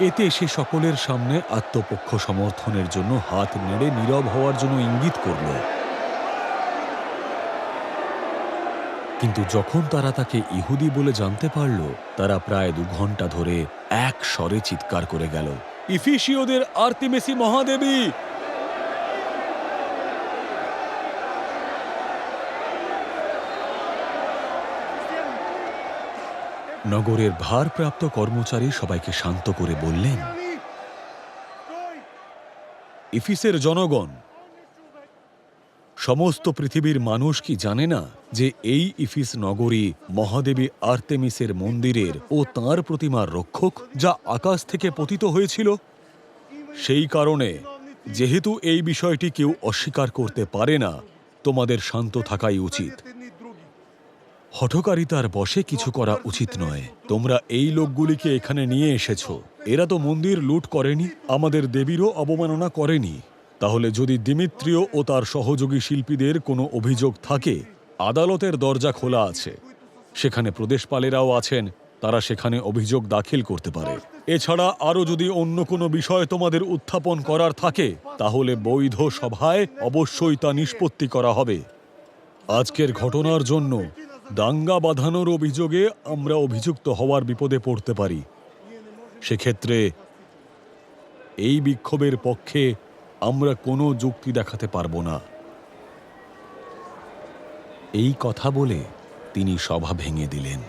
এতে সে সকলের সামনে আত্মপক্ষ সমর্থনের জন্য হাত নেড়ে নীরব হওয়ার জন্য ইঙ্গিত করল। কিন্তু যখন তারা তাকে ইহুদি বলে জানতে পারল, তারা প্রায় 2 ঘন্টা ধরে এক স্বরে চিৎকার করে গেল, ইফিসীয়দের আর্তেমিসী মহাদেবী! নগরের ভারপ্রাপ্ত কর্মচারী সবাইকে শান্ত করে বললেন, ইফিসের জনগণ, সমস্ত পৃথিবীর মানুষ কি জানে না যে এই ইফিস নগরী মহাদেবী আর্তেমিসের মন্দিরের ও তাঁর প্রতিমার রক্ষক, যা আকাশ থেকে পতিত হয়েছিল? সেই কারণে যেহেতু এই বিষয়টি কেউ অস্বীকার করতে পারে না, তোমাদের শান্ত থাকাই উচিত। হঠকারিতার বশে কিছু করা উচিত নয়। তোমরা এই লোকগুলিকে এখানে নিয়ে এসেছ, এরা তো মন্দির লুট করেনি, আমাদের দেবীরও অবমাননা করেনি। তাহলে যদি দিমিত্রিয় ও তার সহযোগী শিল্পীদের কোনো অভিযোগ থাকে, আদালতের দরজা খোলা আছে। সেখানে প্রদেশপালেরাও আছেন, তারা সেখানে অভিযোগ দাখিল করতে পারে। এছাড়া আরও যদি অন্য কোনো বিষয় তোমাদের উত্থাপন করার থাকে, তাহলে বৈধ সভায় অবশ্যই তা নিষ্পত্তি করা হবে। আজকের ঘটনার জন্য দাঙ্গা বাঁধানোর অভিযোগে আমরা অভিযুক্ত হওয়ার বিপদে পড়তে পারি। সেক্ষেত্রে এই বিক্ষোভের পক্ষে আমরা কোনো যুক্তি দেখাতে পারব না। এই কথা বলে তিনি সভা ভেঙে দিলেন।